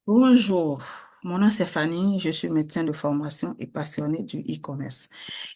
Bonjour, mon nom c'est Fanny, je suis médecin de formation et passionnée du e-commerce.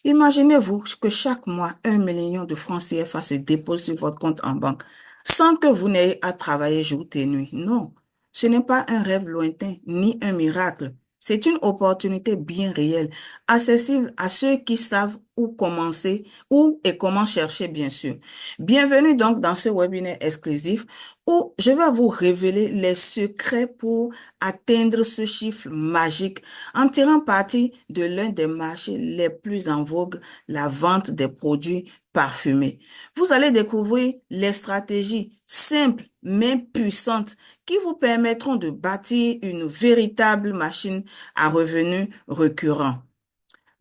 Imaginez-vous que chaque mois, 1 million de francs CFA se dépose sur votre compte en banque sans que vous n'ayez à travailler jour et nuit. Non, ce n'est pas un rêve lointain ni un miracle. C'est une opportunité bien réelle, accessible à ceux qui savent où commencer, où et comment chercher, bien sûr. Bienvenue donc dans ce webinaire exclusif où je vais vous révéler les secrets pour atteindre ce chiffre magique en tirant parti de l'un des marchés les plus en vogue, la vente des produits parfumés. Vous allez découvrir les stratégies simples mais puissantes qui vous permettront de bâtir une véritable machine à revenus récurrents.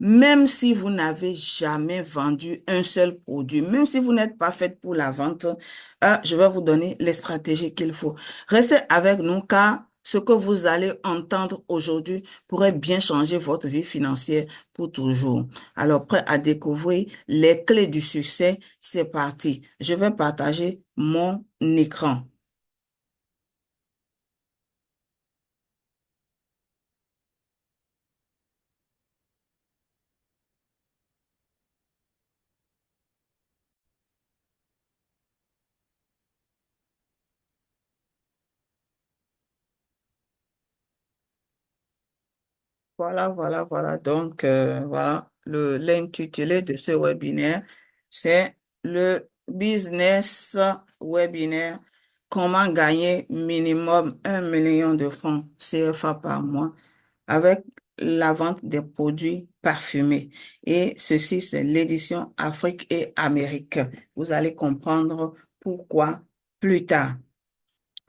Même si vous n'avez jamais vendu un seul produit, même si vous n'êtes pas faite pour la vente, je vais vous donner les stratégies qu'il faut. Restez avec nous car ce que vous allez entendre aujourd'hui pourrait bien changer votre vie financière pour toujours. Alors, prêt à découvrir les clés du succès? C'est parti. Je vais partager mon écran. Voilà. Donc, voilà, l'intitulé de ce webinaire, c'est le business webinaire. Comment gagner minimum 1 million de francs CFA par mois avec la vente des produits parfumés. Et ceci, c'est l'édition Afrique et Amérique. Vous allez comprendre pourquoi plus tard.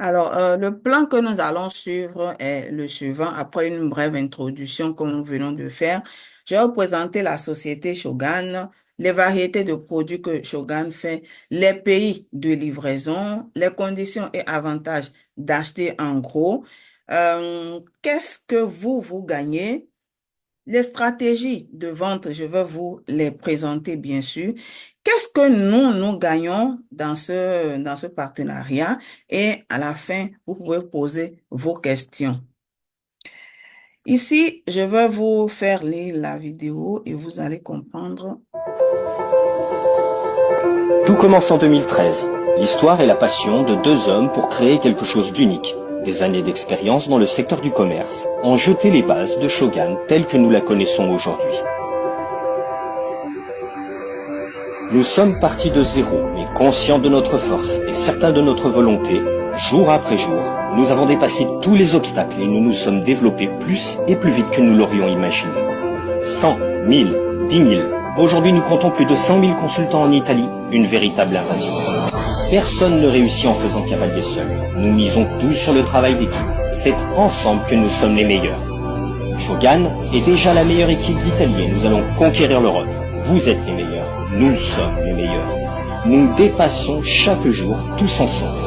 Alors, le plan que nous allons suivre est le suivant. Après une brève introduction que nous venons de faire, je vais vous présenter la société Shogun, les variétés de produits que Shogun fait, les pays de livraison, les conditions et avantages d'acheter en gros. Qu'est-ce que vous gagnez? Les stratégies de vente, je vais vous les présenter bien sûr. Qu'est-ce que nous gagnons dans ce partenariat? Et à la fin, vous pouvez poser vos questions. Ici, je vais vous faire lire la vidéo et vous allez comprendre. Tout commence en 2013. L'histoire et la passion de deux hommes pour créer quelque chose d'unique. Des années d'expérience dans le secteur du commerce ont jeté les bases de Shogun telle que nous la connaissons aujourd'hui. Nous sommes partis de zéro, mais conscients de notre force et certains de notre volonté, jour après jour, nous avons dépassé tous les obstacles et nous nous sommes développés plus et plus vite que nous l'aurions imaginé. 100, 1000, 10 000. Aujourd'hui, nous comptons plus de 100 000 consultants en Italie, une véritable invasion. Personne ne réussit en faisant cavalier seul. Nous misons tous sur le travail d'équipe. C'est ensemble que nous sommes les meilleurs. Shogun est déjà la meilleure équipe d'Italiens. Nous allons conquérir l'Europe. Vous êtes les meilleurs. Nous sommes les meilleurs. Nous dépassons chaque jour tous ensemble.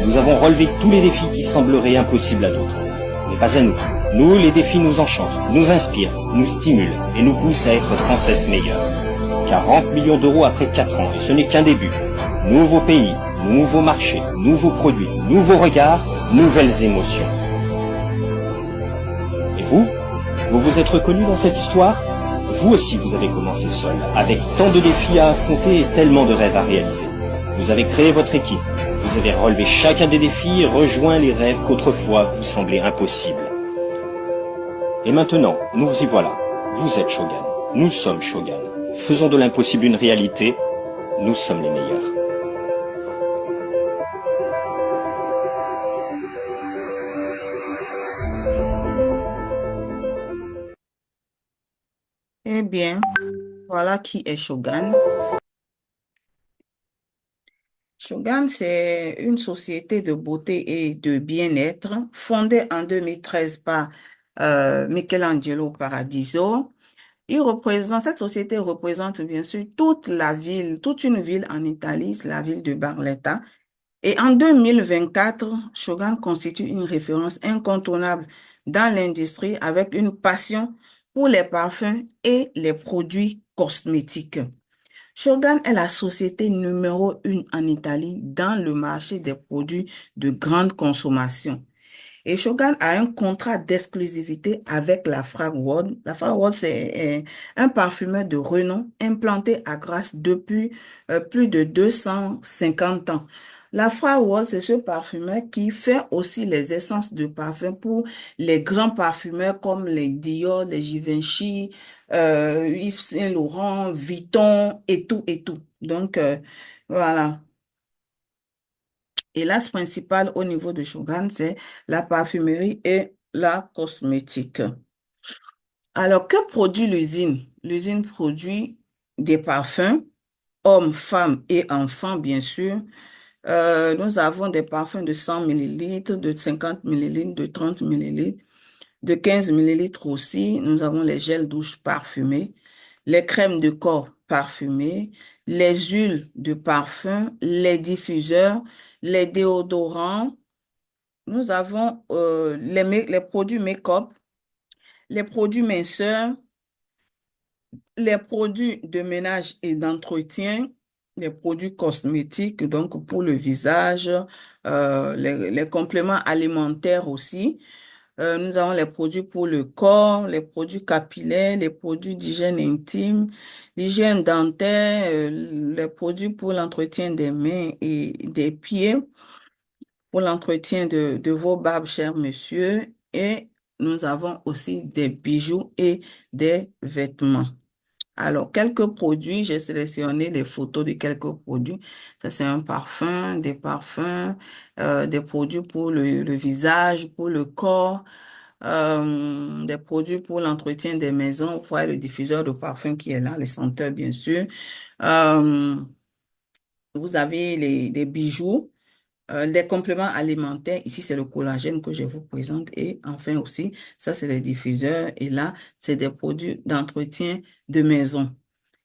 Nous avons relevé tous les défis qui sembleraient impossibles à d'autres. Mais pas à nous. Nous, les défis nous enchantent, nous inspirent, nous stimulent et nous poussent à être sans cesse meilleurs. 40 millions d'euros après 4 ans, et ce n'est qu'un début. Nouveaux pays, nouveaux marchés, nouveaux produits, nouveaux regards, nouvelles émotions. Et vous vous êtes reconnu dans cette histoire? Vous aussi vous avez commencé seul, avec tant de défis à affronter et tellement de rêves à réaliser. Vous avez créé votre équipe, vous avez relevé chacun des défis et rejoint les rêves qu'autrefois vous semblaient impossibles. Et maintenant, nous y voilà. Vous êtes Shogun. Nous sommes Shogun. Faisons de l'impossible une réalité. Nous sommes les meilleurs. Eh bien, voilà qui est Shogun. Shogun, c'est une société de beauté et de bien-être fondée en 2013 par Michelangelo Paradiso. Cette société représente bien sûr toute la ville, toute une ville en Italie, c'est la ville de Barletta. Et en 2024, Shogun constitue une référence incontournable dans l'industrie avec une passion pour les parfums et les produits cosmétiques. Shogun est la société numéro 1 en Italie dans le marché des produits de grande consommation. Et Shogun a un contrat d'exclusivité avec la Fragworld. La Fragworld, c'est un parfumeur de renom implanté à Grasse depuis plus de 250 ans. La Fragworld, c'est ce parfumeur qui fait aussi les essences de parfum pour les grands parfumeurs comme les Dior, les Givenchy, Yves Saint Laurent, Vuitton et tout et tout. Donc, voilà. Et l'axe principal au niveau de Shogun, c'est la parfumerie et la cosmétique. Alors, que produit l'usine? L'usine produit des parfums, hommes, femmes et enfants, bien sûr. Nous avons des parfums de 100 millilitres, de 50 millilitres, de 30 millilitres, de 15 millilitres aussi. Nous avons les gels douche parfumés, les crèmes de corps parfumées, les huiles de parfum, les diffuseurs, les déodorants. Nous avons les produits make-up, les produits minceurs, les produits de ménage et d'entretien, les produits cosmétiques, donc pour le visage, les compléments alimentaires aussi. Nous avons les produits pour le corps, les produits capillaires, les produits d'hygiène intime, l'hygiène dentaire, les produits pour l'entretien des mains et des pieds, pour l'entretien de vos barbes, cher monsieur. Et nous avons aussi des bijoux et des vêtements. Alors, quelques produits, j'ai sélectionné les photos de quelques produits. Ça, c'est un parfum, des parfums, des produits pour le visage, pour le corps, des produits pour l'entretien des maisons. Vous voyez le diffuseur de parfum qui est là, les senteurs, bien sûr. Euh, vous avez des bijoux. Les compléments alimentaires, ici c'est le collagène que je vous présente et enfin aussi, ça c'est les diffuseurs et là c'est des produits d'entretien de maison.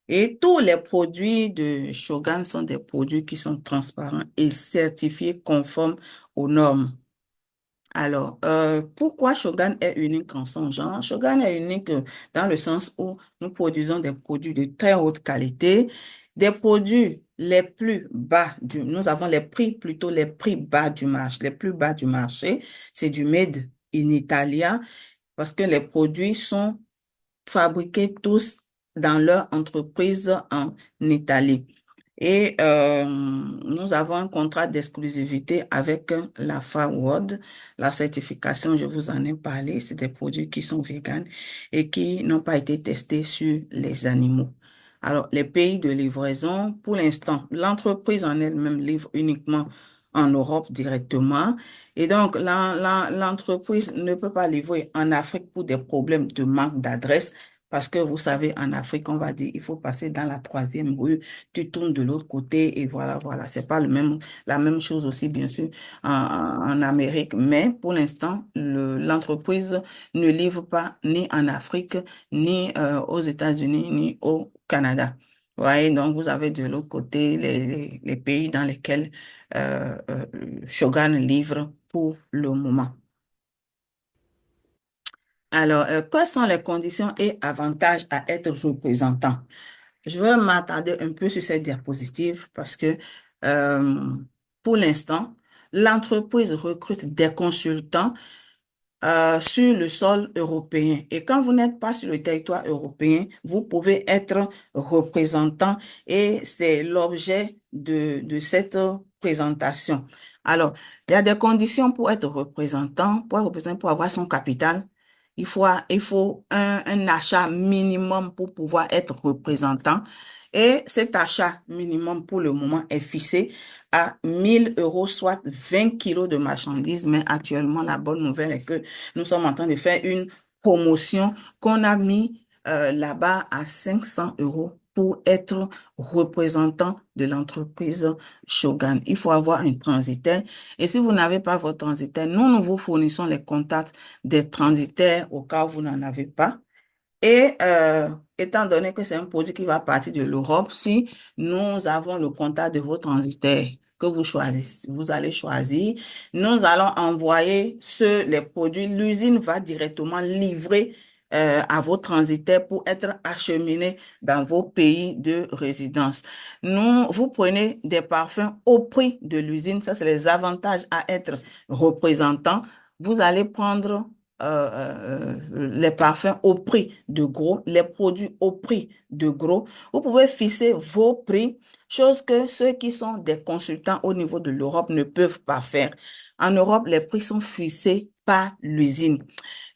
Et tous les produits de Shogun sont des produits qui sont transparents et certifiés conformes aux normes. Alors, pourquoi Shogun est unique en son genre? Shogun est unique dans le sens où nous produisons des produits de très haute qualité, des produits les plus bas nous avons les prix, plutôt les prix bas du marché, les plus bas du marché. C'est du made in Italia parce que les produits sont fabriqués tous dans leur entreprise en Italie. Et nous avons un contrat d'exclusivité avec la Farworld. La certification, je vous en ai parlé, c'est des produits qui sont véganes et qui n'ont pas été testés sur les animaux. Alors, les pays de livraison, pour l'instant, l'entreprise en elle-même livre uniquement en Europe directement. Et donc, l'entreprise ne peut pas livrer en Afrique pour des problèmes de manque d'adresse. Parce que vous savez, en Afrique, on va dire, il faut passer dans la troisième rue, tu tournes de l'autre côté et voilà, voilà. C'est pas la même chose aussi, bien sûr, en Amérique. Mais pour l'instant, l'entreprise ne livre pas ni en Afrique, ni aux États-Unis, ni au Canada. Vous voyez, donc vous avez de l'autre côté les pays dans lesquels Shogun livre pour le moment. Alors, quelles sont les conditions et avantages à être représentant? Je vais m'attarder un peu sur cette diapositive parce que euh, pour l'instant, l'entreprise recrute des consultants sur le sol européen. Et quand vous n'êtes pas sur le territoire européen, vous pouvez être représentant et c'est l'objet de cette présentation. Alors, il y a des conditions pour être représentant, pour avoir son capital. Il faut un achat minimum pour pouvoir être représentant. Et cet achat minimum pour le moment est fixé à 1 000 euros, soit 20 kilos de marchandises. Mais actuellement, la bonne nouvelle est que nous sommes en train de faire une promotion qu'on a mis là-bas à 500 euros pour être représentant de l'entreprise Shogun. Il faut avoir un transitaire. Et si vous n'avez pas votre transitaire, nous vous fournissons les contacts des transitaires au cas où vous n'en avez pas. Et étant donné que c'est un produit qui va partir de l'Europe, si nous avons le contact de vos transitaires que vous choisissez, vous allez choisir, nous allons envoyer les produits. L'usine va directement livrer à vos transitaires pour être acheminés dans vos pays de résidence. Vous prenez des parfums au prix de l'usine. Ça, c'est les avantages à être représentant. vous allez prendre les parfums au prix de gros, les produits au prix de gros. Vous pouvez fixer vos prix, chose que ceux qui sont des consultants au niveau de l'Europe ne peuvent pas faire. En Europe, les prix sont fixés par l'usine.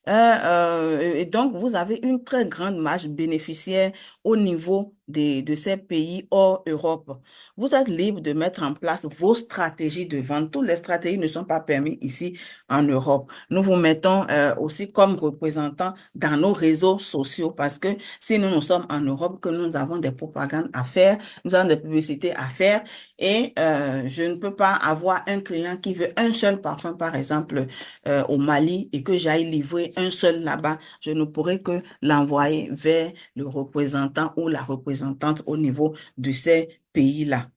Et donc, vous avez une très grande marge bénéficiaire au niveau de ces pays hors Europe. Vous êtes libre de mettre en place vos stratégies de vente. Toutes les stratégies ne sont pas permises ici en Europe. Nous vous mettons aussi comme représentants dans nos réseaux sociaux parce que si nous sommes en Europe, que nous avons des propagandes à faire, nous avons des publicités à faire et je ne peux pas avoir un client qui veut un seul parfum, par exemple, au Mali et que j'aille livrer un seul là-bas, je ne pourrai que l'envoyer vers le représentant ou la représentante au niveau de ces pays-là.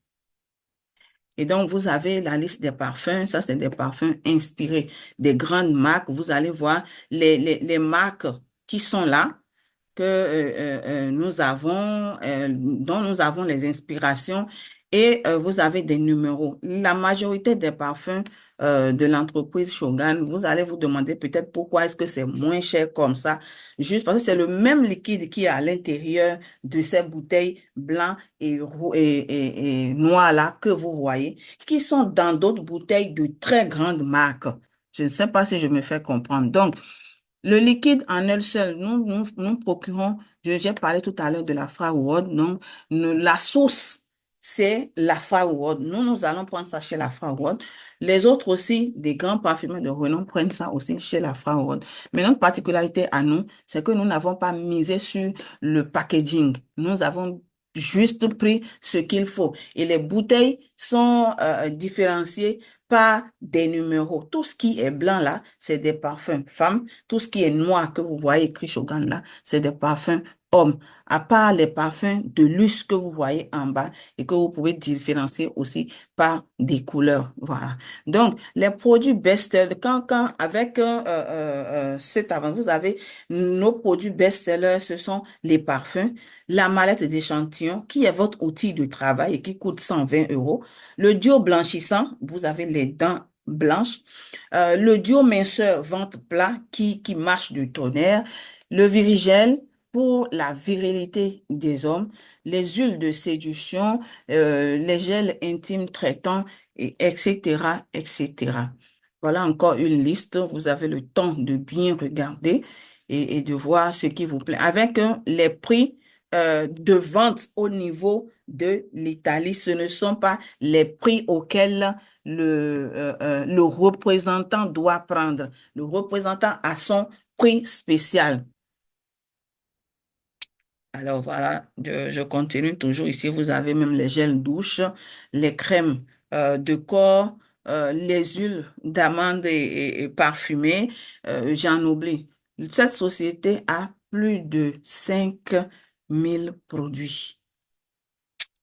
Et donc, vous avez la liste des parfums. Ça, c'est des parfums inspirés des grandes marques. Vous allez voir les marques qui sont là que nous avons, dont nous avons les inspirations et vous avez des numéros. La majorité des parfums de l'entreprise Shogun, vous allez vous demander peut-être pourquoi est-ce que c'est moins cher comme ça, juste parce que c'est le même liquide qui est à l'intérieur de ces bouteilles blancs et noirs là que vous voyez, qui sont dans d'autres bouteilles de très grandes marques. Je ne sais pas si je me fais comprendre. Donc, le liquide en elle seule, nous procurons, j'ai parlé tout à l'heure de la Fraude, donc la source, c'est la Fraude. Nous allons prendre ça chez la Fraude. Les autres aussi, des grands parfumeurs de renom prennent ça aussi chez la Fraude. Mais notre particularité à nous, c'est que nous n'avons pas misé sur le packaging. Nous avons juste pris ce qu'il faut. Et les bouteilles sont différenciées par des numéros. Tout ce qui est blanc là, c'est des parfums femmes. Tout ce qui est noir que vous voyez écrit Shogun là, c'est des parfums hommes. À part les parfums de luxe que vous voyez en bas et que vous pouvez différencier aussi par des couleurs. Voilà. Donc, les produits best-sellers, avec cet avant, vous avez nos produits best-sellers, ce sont les parfums, la mallette d'échantillon qui est votre outil de travail et qui coûte 120 euros. Le duo blanchissant, vous avez les dents blanches. Le duo minceur ventre plat qui marche du tonnerre. Le virigel pour la virilité des hommes. Les huiles de séduction, les gels intimes traitants, etc., etc. Voilà encore une liste. Vous avez le temps de bien regarder et de voir ce qui vous plaît. Avec les prix de vente au niveau de l'Italie, ce ne sont pas les prix auxquels le représentant doit prendre. Le représentant a son prix spécial. Alors voilà, je continue toujours ici. Vous avez même les gels douche, les crèmes de corps, les huiles d'amandes et parfumées. J'en oublie. Cette société a plus de 5000 produits.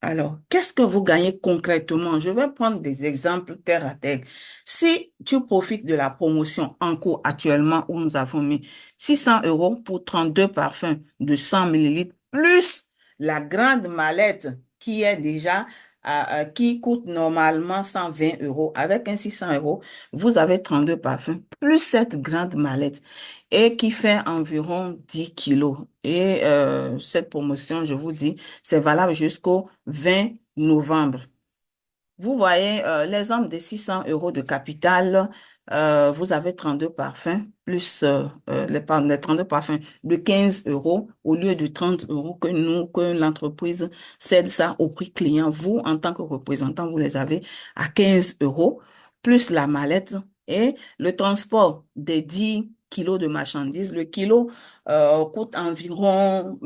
Alors, qu'est-ce que vous gagnez concrètement? Je vais prendre des exemples terre à terre. Si tu profites de la promotion en cours actuellement où nous avons mis 600 euros pour 32 parfums de 100 millilitres, plus la grande mallette qui est déjà, qui coûte normalement 120 euros, avec un 600 euros, vous avez 32 parfums, plus cette grande mallette et qui fait environ 10 kilos. Et cette promotion, je vous dis, c'est valable jusqu'au 20 novembre. Vous voyez l'exemple des 600 euros de capital. Vous avez 32 parfums, plus les 32 parfums de 15 euros au lieu de 30 euros que l'entreprise cède ça au prix client. Vous, en tant que représentant, vous les avez à 15 euros, plus la mallette et le transport des 10 kilos de marchandises. Le kilo coûte environ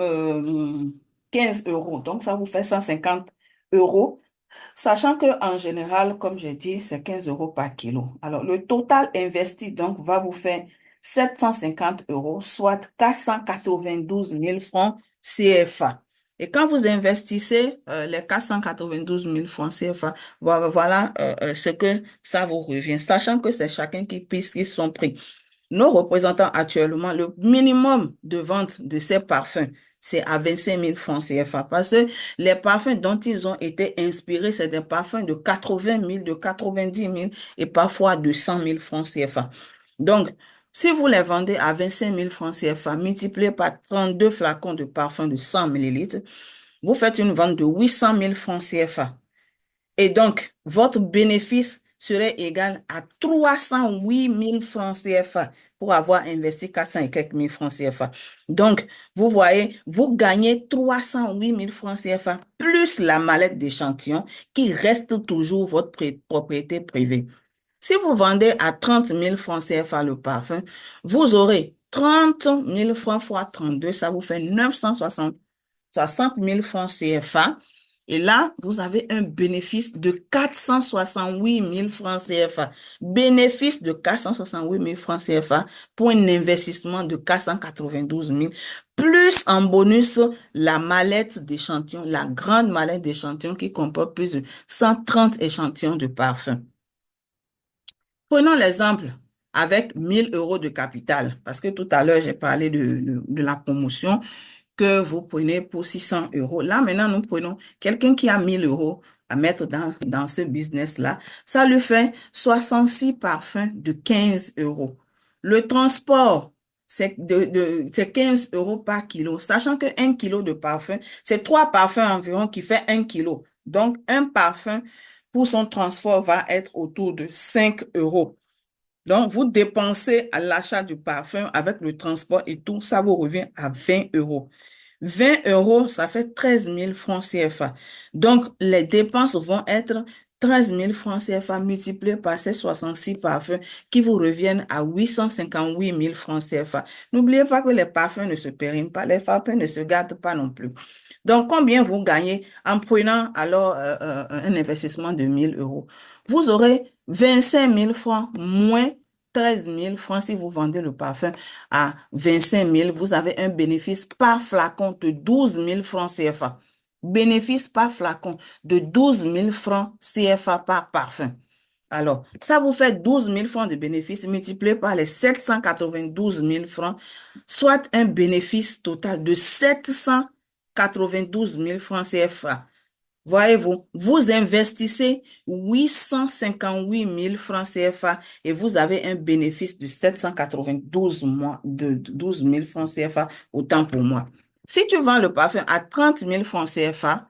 15 euros. Donc, ça vous fait 150 euros. Sachant que en général, comme j'ai dit, c'est 15 euros par kilo. Alors, le total investi, donc, va vous faire 750 euros, soit 492 000 francs CFA. Et quand vous investissez les 492 000 francs CFA, voilà ce que ça vous revient, sachant que c'est chacun qui puisse son prix. Nos représentants actuellement, le minimum de vente de ces parfums, c'est à 25 000 francs CFA parce que les parfums dont ils ont été inspirés, c'est des parfums de 80 000, de 90 000 et parfois de 100 000 francs CFA. Donc, si vous les vendez à 25 000 francs CFA, multiplié par 32 flacons de parfum de 100 millilitres, vous faites une vente de 800 000 francs CFA. Et donc, votre bénéfice serait égal à 308 000 francs CFA pour avoir investi 400 et quelques mille francs CFA. Donc, vous voyez, vous gagnez 308 000 francs CFA plus la mallette d'échantillon qui reste toujours votre propriété privée. Si vous vendez à 30 000 francs CFA le parfum, vous aurez 30 000 francs fois 32, ça vous fait 60 000 francs CFA. Et là, vous avez un bénéfice de 468 000 francs CFA. Bénéfice de 468 000 francs CFA pour un investissement de 492 000, plus en bonus la mallette d'échantillons, la grande mallette d'échantillons qui comporte plus de 130 échantillons de parfum. Prenons l'exemple avec 1 000 euros de capital, parce que tout à l'heure, j'ai parlé de la promotion que vous prenez pour 600 euros. Là, maintenant, nous prenons quelqu'un qui a 1 000 euros à mettre dans ce business-là. Ça lui fait 66 parfums de 15 euros. Le transport, c'est 15 euros par kilo, sachant que 1 kilo de parfum, c'est 3 parfums environ qui fait 1 kilo. Donc, un parfum pour son transport va être autour de 5 euros. Donc, vous dépensez à l'achat du parfum avec le transport et tout, ça vous revient à 20 euros. 20 euros, ça fait 13 000 francs CFA. Donc, les dépenses vont être 13 000 francs CFA multipliés par ces 66 parfums qui vous reviennent à 858 000 francs CFA. N'oubliez pas que les parfums ne se périment pas, les parfums ne se gâtent pas non plus. Donc, combien vous gagnez en prenant alors un investissement de 1 000 euros? Vous aurez 25 000 francs moins 13 000 francs si vous vendez le parfum à 25 000. Vous avez un bénéfice par flacon de 12 000 francs CFA. Bénéfice par flacon de 12 000 francs CFA par parfum. Alors, ça vous fait 12 000 francs de bénéfice multiplié par les 792 000 francs, soit un bénéfice total de 792 000 francs CFA. Voyez-vous, vous investissez 858 000 francs CFA et vous avez un bénéfice de 792 12 000 francs CFA, autant pour moi. Si tu vends le parfum à 30 000 francs CFA,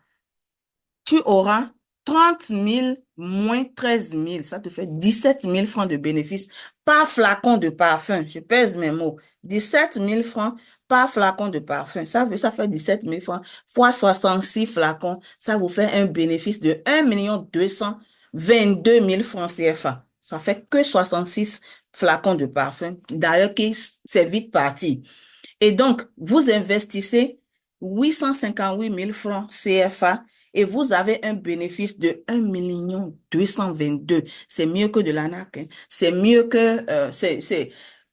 tu auras 30 000 moins 13 000, ça te fait 17 000 francs de bénéfice par flacon de parfum. Je pèse mes mots. 17 000 francs par flacon de parfum. Ça fait 17 000 francs fois 66 flacons. Ça vous fait un bénéfice de 1 222 000 francs CFA. Ça fait que 66 flacons de parfum. D'ailleurs, c'est vite parti. Et donc, vous investissez 858 000 francs CFA et vous avez un bénéfice de 1 222 000. C'est mieux que de l'arnaque. Hein. C'est mieux que...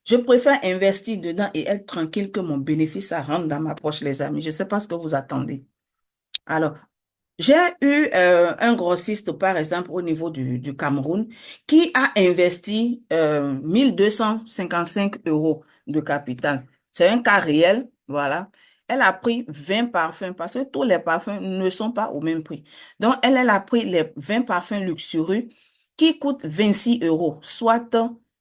Je préfère investir dedans et être tranquille que mon bénéfice, ça rentre dans ma poche, les amis. Je ne sais pas ce que vous attendez. Alors, j'ai eu un grossiste, par exemple, au niveau du Cameroun, qui a investi 1 255 euros de capital. C'est un cas réel, voilà. Elle a pris 20 parfums parce que tous les parfums ne sont pas au même prix. Donc, elle a pris les 20 parfums luxurieux qui coûtent 26 euros, soit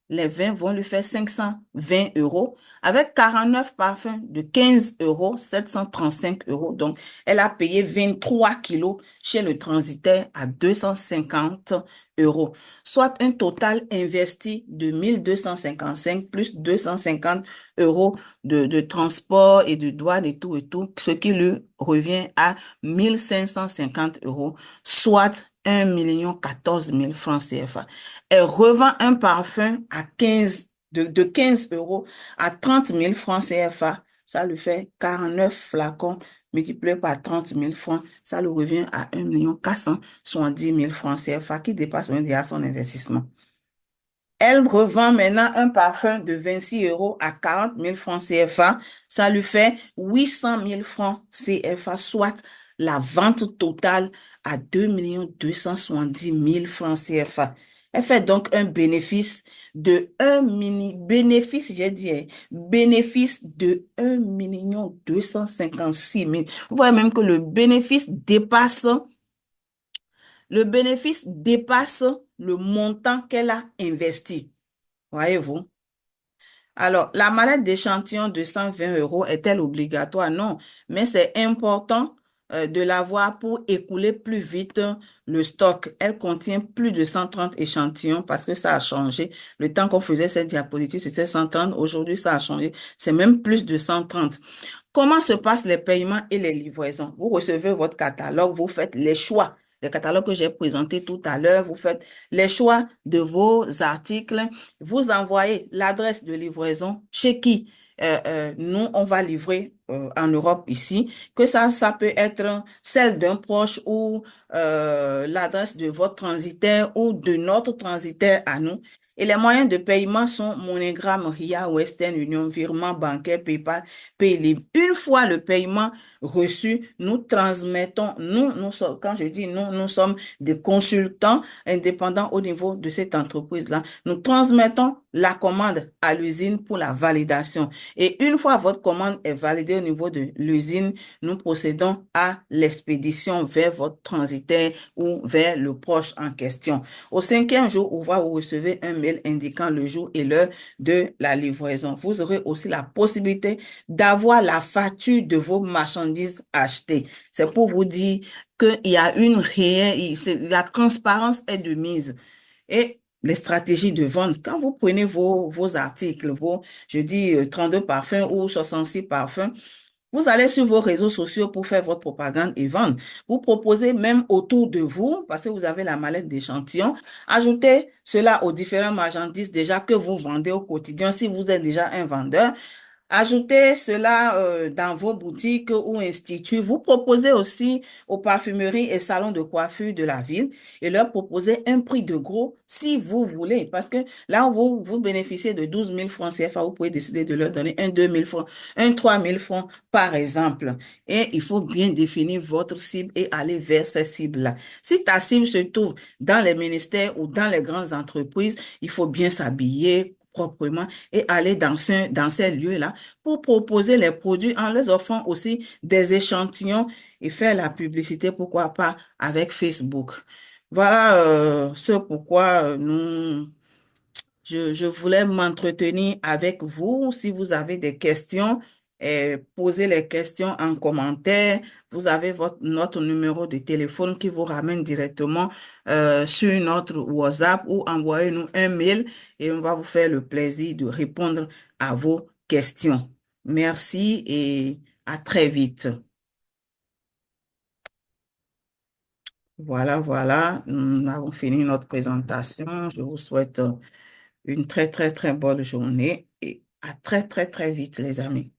les 20 vont lui faire 520 euros, avec 49 parfums de 15 euros, 735 euros. Donc, elle a payé 23 kilos chez le transitaire à 250 euros, soit un total investi de 1 255 plus 250 euros de transport et de douane et tout, ce qui lui revient à 1 550 euros, soit 1 014 000 francs CFA. Elle revend un parfum à 15, de 15 euros à 30 000 francs CFA. Ça lui fait 49 flacons multiplié par 30 000 francs. Ça lui revient à 1 470 000 francs CFA qui dépasse même déjà son investissement. Elle revend maintenant un parfum de 26 euros à 40 000 francs CFA. Ça lui fait 800 000 francs CFA, soit la vente totale à 2 270 000 francs CFA. Elle fait donc un bénéfice de bénéfice, j'ai dit, hein, bénéfice de 1 256 000. Vous voyez même que le bénéfice dépasse le montant qu'elle a investi. Voyez-vous? Alors, la mallette d'échantillon de 120 euros est-elle obligatoire? Non, mais c'est important de l'avoir pour écouler plus vite le stock. Elle contient plus de 130 échantillons parce que ça a changé. Le temps qu'on faisait cette diapositive, c'était 130. Aujourd'hui, ça a changé. C'est même plus de 130. Comment se passent les paiements et les livraisons? Vous recevez votre catalogue, vous faites les choix. Le catalogue que j'ai présenté tout à l'heure, vous faites les choix de vos articles, vous envoyez l'adresse de livraison chez qui nous, on va livrer en Europe ici, que ça peut être celle d'un proche ou l'adresse de votre transitaire ou de notre transitaire à nous. Et les moyens de paiement sont MoneyGram, RIA, Western Union, virement bancaire, PayPal, Paylib. Une fois le paiement reçu, nous transmettons, nous sommes, quand je dis nous, nous sommes des consultants indépendants au niveau de cette entreprise-là. Nous transmettons la commande à l'usine pour la validation. Et une fois votre commande est validée au niveau de l'usine, nous procédons à l'expédition vers votre transitaire ou vers le proche en question. Au cinquième jour, vous recevez un mail indiquant le jour et l'heure de la livraison. Vous aurez aussi la possibilité d'avoir la facture de vos marchandises achetées. C'est pour vous dire qu'il y a une réelle, la transparence est de mise. Et les stratégies de vente, quand vous prenez vos articles, je dis 32 parfums ou 66 parfums, vous allez sur vos réseaux sociaux pour faire votre propagande et vendre. Vous proposez même autour de vous, parce que vous avez la mallette d'échantillons, ajoutez cela aux différents marchandises déjà que vous vendez au quotidien si vous êtes déjà un vendeur. Ajoutez cela dans vos boutiques ou instituts. Vous proposez aussi aux parfumeries et salons de coiffure de la ville et leur proposez un prix de gros si vous voulez. Parce que là, vous bénéficiez de 12 000 francs CFA, vous pouvez décider de leur donner un 2 000 francs, un 3 000 francs par exemple. Et il faut bien définir votre cible et aller vers ces cibles-là. Si ta cible se trouve dans les ministères ou dans les grandes entreprises, il faut bien s'habiller proprement et aller dans ces lieux-là pour proposer les produits en les offrant aussi des échantillons et faire la publicité, pourquoi pas, avec Facebook. Voilà ce pourquoi je voulais m'entretenir avec vous. Si vous avez des questions, posez les questions en commentaire. Vous avez notre numéro de téléphone qui vous ramène directement sur notre WhatsApp ou envoyez-nous un mail et on va vous faire le plaisir de répondre à vos questions. Merci et à très vite. Voilà, voilà, nous avons fini notre présentation. Je vous souhaite une très, très, très bonne journée et à très, très, très vite, les amis.